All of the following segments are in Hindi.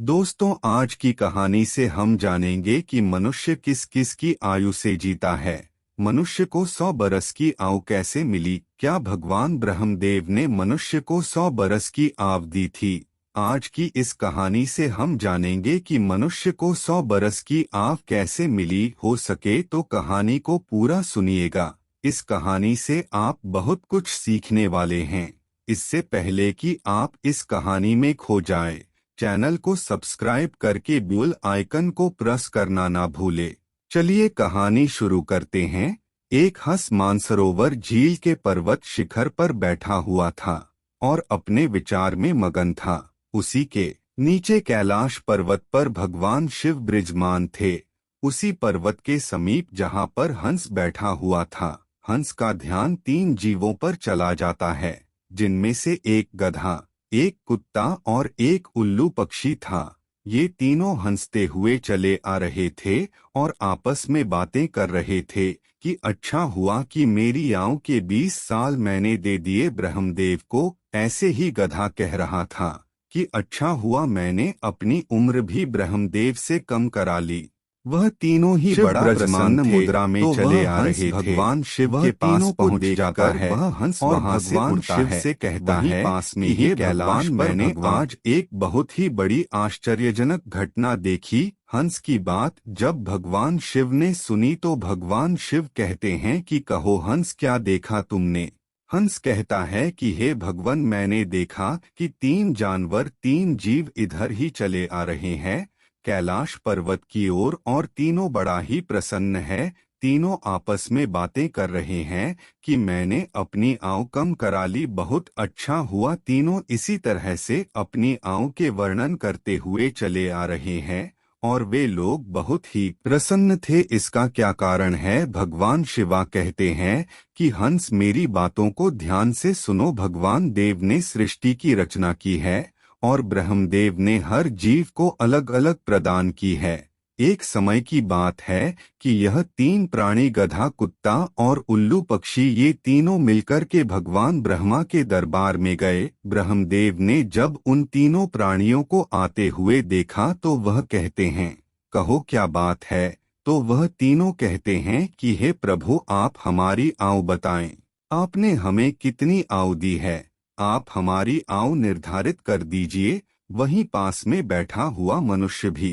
दोस्तों, आज की कहानी से हम जानेंगे कि मनुष्य किस किस की आयु से जीता है। मनुष्य को 100 बरस की आयु कैसे मिली? क्या भगवान ब्रह्मदेव ने मनुष्य को 100 बरस की आयु दी थी? आज की इस कहानी से हम जानेंगे कि मनुष्य को 100 बरस की आयु कैसे मिली। हो सके तो कहानी को पूरा सुनिएगा। इस कहानी से आप बहुत कुछ सीखने वाले हैं। इससे पहले कि आप इस कहानी में खो जाएं, चैनल को सब्सक्राइब करके बेल आइकन को प्रेस करना ना भूले। चलिए कहानी शुरू करते हैं। एक हंस मानसरोवर झील के पर्वत शिखर पर बैठा हुआ था और अपने विचार में मगन था। उसी के नीचे कैलाश पर्वत पर भगवान शिव विराजमान थे। उसी पर्वत के समीप जहाँ पर हंस बैठा हुआ था, हंस का ध्यान 3 जीवों पर चला जाता है, जिनमें से एक गधा, एक कुत्ता और एक उल्लू पक्षी था। ये तीनों हंसते हुए चले आ रहे थे और आपस में बातें कर रहे थे कि अच्छा हुआ कि मेरी आयु के 20 साल मैंने दे दिए ब्रह्मदेव को। ऐसे ही गधा कह रहा था कि अच्छा हुआ मैंने अपनी उम्र भी ब्रह्मदेव से कम करा ली। वह तीनों ही शिव बड़ा प्रसन्न मुद्रा में तो चले वह आ हंस रहे थे। भगवान शिव वह के पास तीनों को पहुंच जाता देखकर है वह हंस और वहां से भगवान उड़ता शिव है। से कहता वहीं है पास में कि ही हे कैलाश भगवान, पर मैंने भगवान आज एक बहुत ही बड़ी आश्चर्यजनक घटना देखी। हंस की बात जब भगवान शिव ने सुनी तो भगवान शिव कहते हैं कि कहो हंस, क्या देखा तुमने? हंस कहता है कि हे भगवान, मैंने देखा कि 3 जानवर, 3 जीव इधर ही चले आ रहे हैं कैलाश पर्वत की ओर, और तीनों बड़ा ही प्रसन्न है। तीनों आपस में बातें कर रहे हैं कि मैंने अपनी आयु कम करा ली, बहुत अच्छा हुआ। तीनों इसी तरह से अपनी आयु के वर्णन करते हुए चले आ रहे हैं और वे लोग बहुत ही प्रसन्न थे। इसका क्या कारण है? भगवान शिवा कहते हैं कि हंस, मेरी बातों को ध्यान से सुनो। भगवान देव ने सृष्टि की रचना की है और ब्रह्मदेव ने हर जीव को अलग अलग प्रदान की है। एक समय की बात है कि यह 3 प्राणी, गधा, कुत्ता और उल्लू पक्षी, ये तीनों मिलकर के भगवान ब्रह्मा के दरबार में गए। ब्रह्मदेव ने जब उन तीनों प्राणियों को आते हुए देखा तो वह कहते हैं, कहो क्या बात है? तो वह तीनों कहते हैं कि हे प्रभु, आप हमारी आयु बताएं। आपने हमें कितनी आयु दी है? आप हमारी आयु निर्धारित कर दीजिए। वहीं पास में बैठा हुआ मनुष्य भी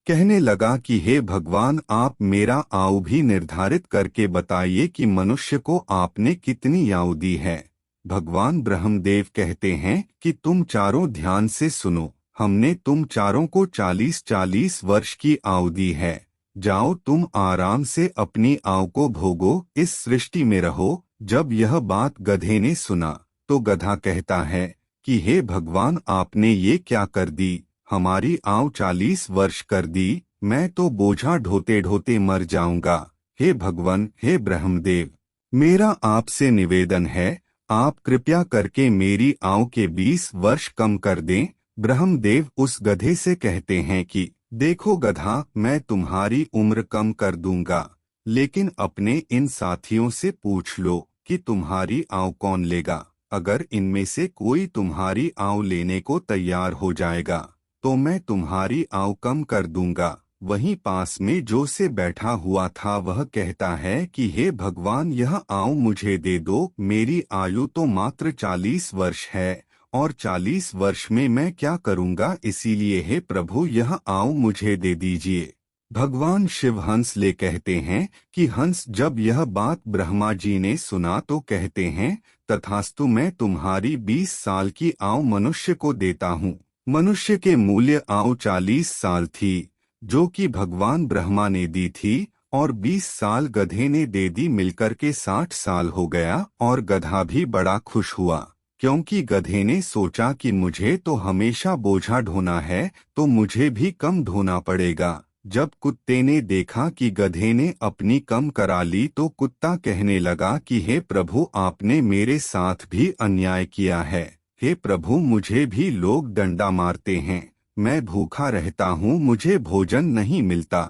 कहने लगा कि हे भगवान, आप मेरा आयु भी निर्धारित करके बताइए कि मनुष्य को आपने कितनी आयु दी है। भगवान ब्रह्मदेव कहते हैं कि तुम चारों ध्यान से सुनो। हमने तुम चारों को 40-40 वर्ष की आयु दी है। जाओ, तुम आराम से अपनी आयु को भोगो, इस सृष्टि में रहो। जब यह बात गधे ने सुना तो गधा कहता है कि हे भगवान, आपने ये क्या कर दी? हमारी आयु 40 वर्ष कर दी। मैं तो बोझा ढोते ढोते मर जाऊंगा। हे भगवान, हे ब्रह्मदेव, मेरा आपसे निवेदन है, आप कृपया करके मेरी आयु के 20 वर्ष कम कर दें। ब्रह्मदेव उस गधे से कहते हैं कि देखो गधा, मैं तुम्हारी उम्र कम कर दूंगा, लेकिन अपने इन साथियों से पूछ लो कि तुम्हारी आयु कौन लेगा। अगर इनमें से कोई तुम्हारी आयु लेने को तैयार हो जाएगा तो मैं तुम्हारी आयु कम कर दूंगा। वहीं पास में जो से बैठा हुआ था वह कहता है कि हे भगवान, यह आयु मुझे दे दो। मेरी आयु तो मात्र 40 वर्ष है और 40 वर्ष में मैं क्या करूंगा? इसीलिए हे प्रभु, यह आयु मुझे दे दीजिए। भगवान शिव हंस ले कहते हैं कि हंस, जब यह बात ब्रह्मा जी ने सुना तो कहते हैं, तथास्तु, मैं तुम्हारी 20 साल की आयु मनुष्य को देता हूँ। मनुष्य के मूल्य आयु 40 साल थी, जो कि भगवान ब्रह्मा ने दी थी, और 20 साल गधे ने दे दी। मिलकर के 60 साल हो गया और गधा भी बड़ा खुश हुआ, क्योंकि गधे ने सोचा कि मुझे तो हमेशा बोझा ढोना है, तो मुझे भी कम ढोना पड़ेगा। जब कुत्ते ने देखा कि गधे ने अपनी कम करा ली तो कुत्ता कहने लगा कि हे प्रभु, आपने मेरे साथ भी अन्याय किया है। हे प्रभु, मुझे भी लोग डंडा मारते हैं, मैं भूखा रहता हूँ, मुझे भोजन नहीं मिलता।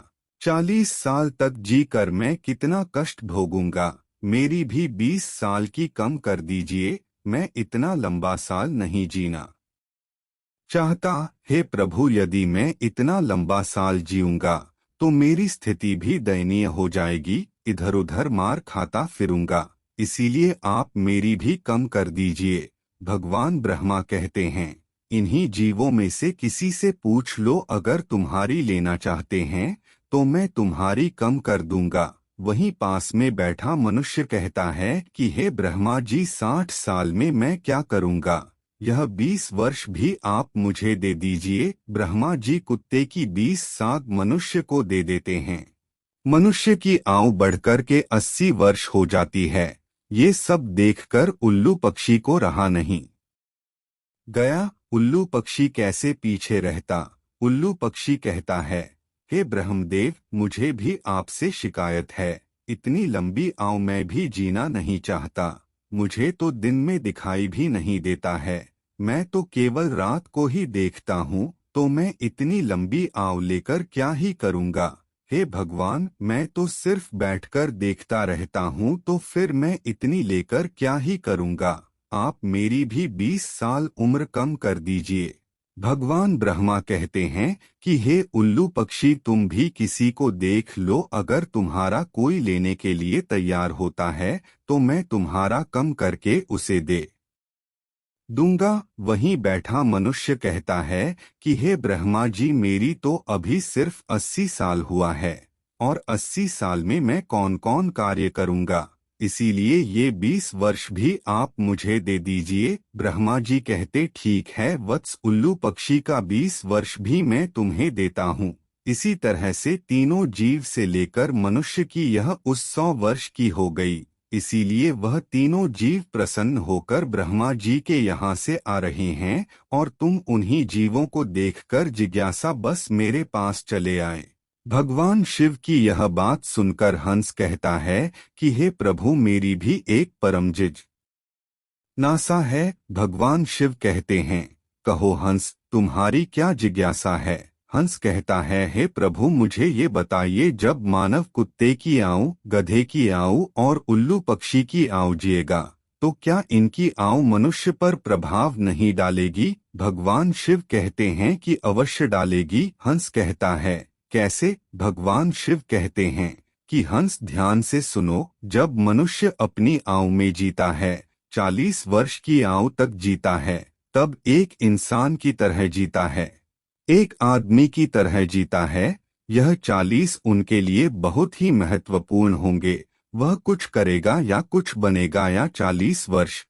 40 साल तक जी कर मैं कितना कष्ट भोगूंगा। मेरी भी 20 साल की कम कर दीजिए, मैं इतना लंबा साल नहीं जीना चाहता। हे प्रभु, यदि मैं इतना लंबा साल जीऊंगा तो मेरी स्थिति भी दयनीय हो जाएगी, इधर उधर मार खाता फिरूंगा, इसीलिए आप मेरी भी कम कर दीजिए। भगवान ब्रह्मा कहते हैं, इन्हीं जीवों में से किसी से पूछ लो, अगर तुम्हारी लेना चाहते हैं तो मैं तुम्हारी कम कर दूंगा। वहीं पास में बैठा मनुष्य कहता है कि हे ब्रह्मा जी, 60 साल में मैं क्या करूंगा, यह 20 वर्ष भी आप मुझे दे दीजिए। ब्रह्मा जी कुत्ते की 20 साल मनुष्य को दे देते हैं। मनुष्य की आयु बढ़कर के 80 वर्ष हो जाती है। ये सब देखकर उल्लू पक्षी को रहा नहीं गया। उल्लू पक्षी कैसे पीछे रहता। उल्लू पक्षी कहता है, हे ब्रह्मदेव, मुझे भी आपसे शिकायत है। इतनी लंबी आयु मैं भी जीना नहीं चाहता। मुझे तो दिन में दिखाई भी नहीं देता है, मैं तो केवल रात को ही देखता हूँ। तो मैं इतनी लंबी आयु लेकर क्या ही करूँगा। हे भगवान, मैं तो सिर्फ बैठकर देखता रहता हूँ, तो फिर मैं इतनी लेकर क्या ही करूँगा। आप मेरी भी 20 साल उम्र कम कर दीजिए। भगवान ब्रह्मा कहते हैं कि हे उल्लू पक्षी, तुम भी किसी को देख लो, अगर तुम्हारा कोई लेने के लिए तैयार होता है तो मैं तुम्हारा कम करके उसे दे दूंगा। वहीं बैठा मनुष्य कहता है कि हे ब्रह्मा जी, मेरी तो अभी सिर्फ 80 साल हुआ है और 80 साल में मैं कौन कौन कार्य करूंगा, इसीलिए ये 20 वर्ष भी आप मुझे दे दीजिए। ब्रह्मा जी कहते, ठीक है वत्स, उल्लू पक्षी का 20 वर्ष भी मैं तुम्हें देता हूँ। इसी तरह से तीनों जीव से लेकर मनुष्य की यह उस 100 वर्ष की हो गई। इसीलिए वह तीनों जीव प्रसन्न होकर ब्रह्मा जी के यहाँ से आ रहे हैं और तुम उन्हीं जीवों को देखकर जिज्ञासा बस मेरे पास चले आए। भगवान शिव की यह बात सुनकर हंस कहता है कि हे प्रभु, मेरी भी एक परम जिज्ञासा है। भगवान शिव कहते हैं, कहो हंस, तुम्हारी क्या जिज्ञासा है। हंस कहता है, हे प्रभु, मुझे ये बताइए, जब मानव कुत्ते की आयु, गधे की आयु और उल्लू पक्षी की आयु जिएगा तो क्या इनकी आयु मनुष्य पर प्रभाव नहीं डालेगी। भगवान शिव कहते हैं कि अवश्य डालेगी। हंस कहता है, कैसे। भगवान शिव कहते हैं कि हंस, ध्यान से सुनो, जब मनुष्य अपनी आयु में जीता है, 40 वर्ष की आयु तक जीता है, तब एक इंसान की तरह जीता है, एक आदमी की तरह जीता है। यह 40 उनके लिए बहुत ही महत्वपूर्ण होंगे। वह कुछ करेगा या कुछ बनेगा या 40 वर्ष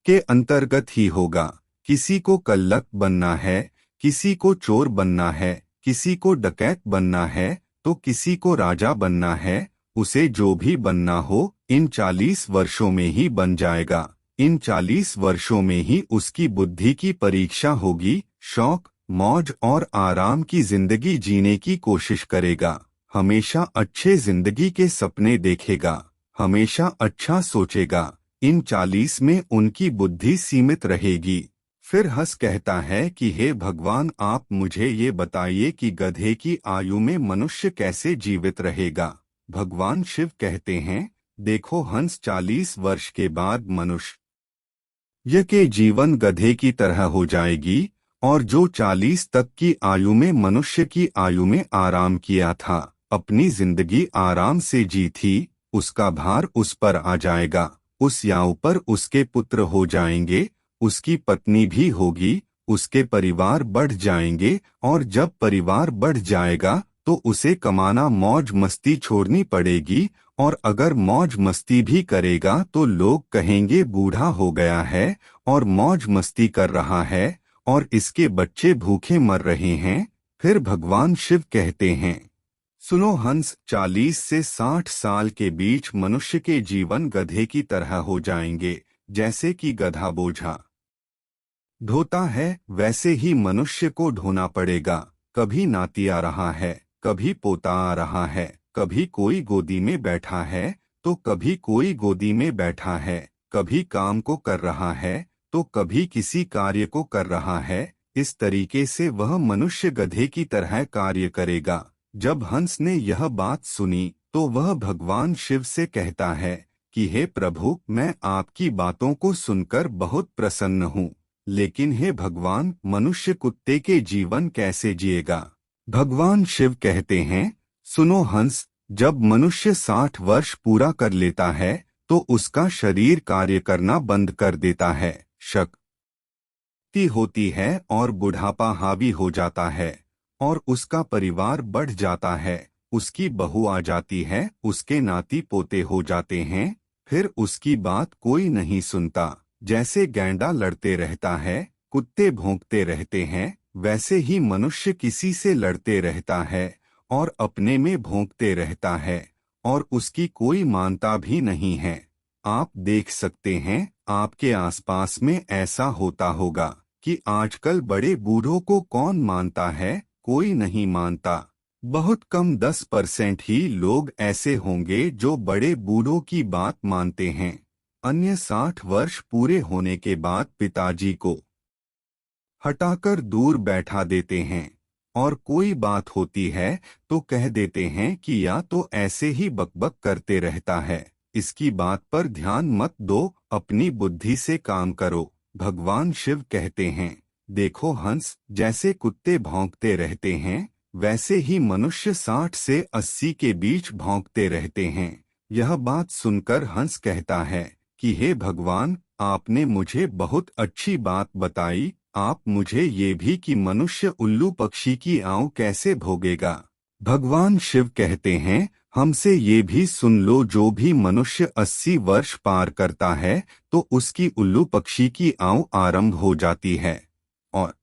के अंतर्गत ही होगा। किसी को कल्लक बनना है, किसी को चोर बनना है, किसी को डकैत बनना है, तो किसी को राजा बनना है। उसे जो भी बनना हो, इन 40 वर्षों में ही बन जाएगा। इन 40 वर्षों में ही उसकी बुद्धि की परीक्षा होगी। शौक, मौज और आराम की जिंदगी जीने की कोशिश करेगा। हमेशा अच्छे जिंदगी के सपने देखेगा, हमेशा अच्छा सोचेगा। इन 40 में उनकी बुद्धि सीमित रहेगी। फिर हंस कहता है कि हे भगवान, आप मुझे ये बताइए कि गधे की आयु में मनुष्य कैसे जीवित रहेगा। भगवान शिव कहते हैं, देखो हंस, 40 वर्ष के बाद मनुष्य के जीवन गधे की तरह हो जाएगी, और जो 40 तक की आयु में मनुष्य की आयु में आराम किया था, अपनी जिंदगी आराम से जी थी, उसका भार उस पर आ जाएगा। उस आयु पर उसके पुत्र हो जाएंगे, उसकी पत्नी भी होगी, उसके परिवार बढ़ जाएंगे, और जब परिवार बढ़ जाएगा तो उसे कमाना, मौज मस्ती छोड़नी पड़ेगी। और अगर मौज मस्ती भी करेगा तो लोग कहेंगे बूढ़ा हो गया है और मौज मस्ती कर रहा है, और इसके बच्चे भूखे मर रहे हैं। फिर भगवान शिव कहते हैं, सुनो हंस, 40 से 60 साल के बीच मनुष्य के जीवन गधे की तरह हो जाएंगे। जैसे कि गधा बोझा ढोता है, वैसे ही मनुष्य को ढोना पड़ेगा। कभी नाती आ रहा है, कभी पोता आ रहा है, कभी कोई गोदी में बैठा है तो कभी कोई गोदी में बैठा है, कभी काम को कर रहा है तो कभी किसी कार्य को कर रहा है। इस तरीके से वह मनुष्य गधे की तरह कार्य करेगा। जब हंस ने यह बात सुनी तो वह भगवान शिव से कहता है कि हे प्रभु, मैं आपकी बातों को सुनकर बहुत प्रसन्न हूँ। लेकिन हे भगवान, मनुष्य कुत्ते के जीवन कैसे जिएगा? भगवान शिव कहते हैं, सुनो हंस, जब मनुष्य 60 वर्ष पूरा कर लेता है तो उसका शरीर कार्य करना बंद कर देता है, शक्ति होती है और बुढ़ापा हावी हो जाता है और उसका परिवार बढ़ जाता है, उसकी बहू आ जाती है, उसके नाती पोते हो जाते हैं, फिर उसकी बात कोई नहीं सुनता। जैसे गैंडा लड़ते रहता है, कुत्ते भौंकते रहते हैं, वैसे ही मनुष्य किसी से लड़ते रहता है और अपने में भौंकते रहता है और उसकी कोई मानता भी नहीं है। आप देख सकते हैं, आपके आसपास में ऐसा होता होगा कि आजकल बड़े बूढ़ों को कौन मानता है? कोई नहीं मानता। बहुत कम 10% ही लोग ऐसे होंगे जो बड़े बूढ़ों की बात मानते हैं। अन्य 60 वर्ष पूरे होने के बाद पिताजी को हटाकर दूर बैठा देते हैं और कोई बात होती है तो कह देते हैं कि या तो ऐसे ही बकबक करते रहता है, इसकी बात पर ध्यान मत दो, अपनी बुद्धि से काम करो। भगवान शिव कहते हैं, देखो हंस, जैसे कुत्ते भौंकते रहते हैं वैसे ही मनुष्य 60 से 80 के बीच भौंकते रहते हैं। यह बात सुनकर हंस कहता है कि हे भगवान, आपने मुझे बहुत अच्छी बात बताई, आप मुझे ये भी कि मनुष्य उल्लू पक्षी की आंव कैसे भोगेगा। भगवान शिव कहते हैं, हमसे ये भी सुन लो, जो भी मनुष्य 80 वर्ष पार करता है तो उसकी उल्लू पक्षी की आंव आरंभ हो जाती है और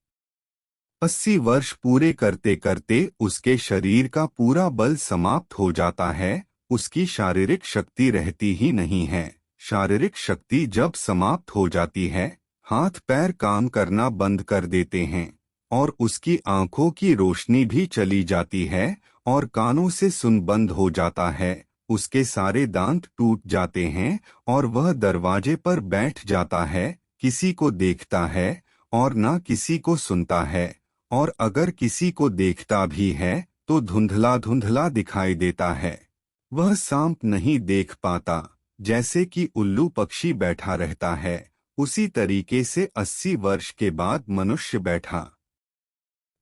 80 वर्ष पूरे करते करते उसके शरीर का पूरा बल समाप्त हो जाता है, उसकी शारीरिक शक्ति रहती ही नहीं है। शारीरिक शक्ति जब समाप्त हो जाती है, हाथ पैर काम करना बंद कर देते हैं और उसकी आंखों की रोशनी भी चली जाती है और कानों से सुन बंद हो जाता है, उसके सारे दांत टूट जाते हैं और वह दरवाजे पर बैठ जाता है, किसी को देखता है और ना किसी को सुनता है, और अगर किसी को देखता भी है तो धुंधला धुंधला दिखाई देता है। वह सांप नहीं देख पाता। जैसे कि उल्लू पक्षी बैठा रहता है, उसी तरीके से 80 वर्ष के बाद मनुष्य बैठा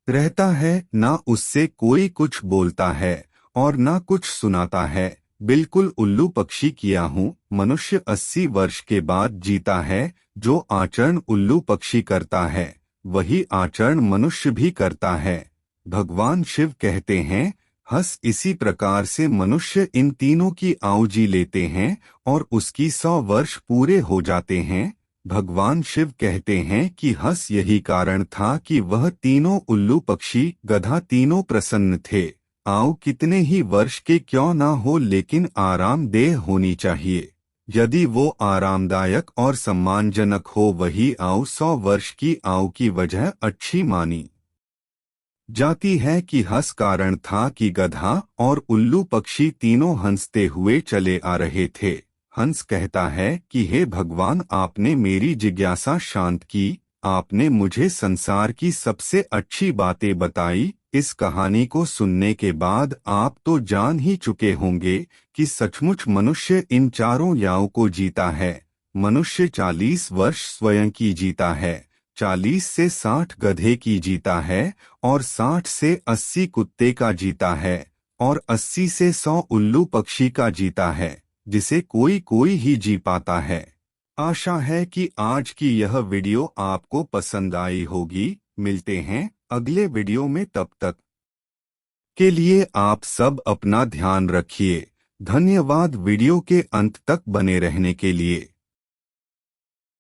रहता है, ना उससे कोई कुछ बोलता है और ना कुछ सुनाता है, बिल्कुल उल्लू पक्षी किया हूँ। मनुष्य 80 वर्ष के बाद जीता है। जो आचरण उल्लू पक्षी करता है वही आचरण मनुष्य भी करता है। भगवान शिव कहते हैं, हंस, इसी प्रकार से मनुष्य इन तीनों की आयु जी लेते हैं और उसकी 100 वर्ष पूरे हो जाते हैं। भगवान शिव कहते हैं कि हंस, यही कारण था कि वह तीनों उल्लू पक्षी गधा तीनों प्रसन्न थे। आयु कितने ही वर्ष के क्यों ना हो, लेकिन आरामदेह होनी चाहिए। यदि वो आरामदायक और सम्मानजनक हो, वही आयु 100 वर्ष की आयु की वजह अच्छी मानी जाती है। कि हंस कारण था कि गधा और उल्लू पक्षी तीनों हंसते हुए चले आ रहे थे। हंस कहता है कि हे भगवान, आपने मेरी जिज्ञासा शांत की, आपने मुझे संसार की सबसे अच्छी बातें बताई। इस कहानी को सुनने के बाद आप तो जान ही चुके होंगे कि सचमुच मनुष्य इन चारों याओं को जीता है। मनुष्य 40 वर्ष स्वयं की जीता है, 40 से 60 गधे की जीता है और 60 से 80 कुत्ते का जीता है और 80 से 100 उल्लू पक्षी का जीता है, जिसे कोई कोई ही जी पाता है। आशा है कि आज की यह वीडियो आपको पसंद आई होगी। मिलते हैं अगले वीडियो में, तब तक के लिए आप सब अपना ध्यान रखिए। धन्यवाद वीडियो के अंत तक बने रहने के लिए।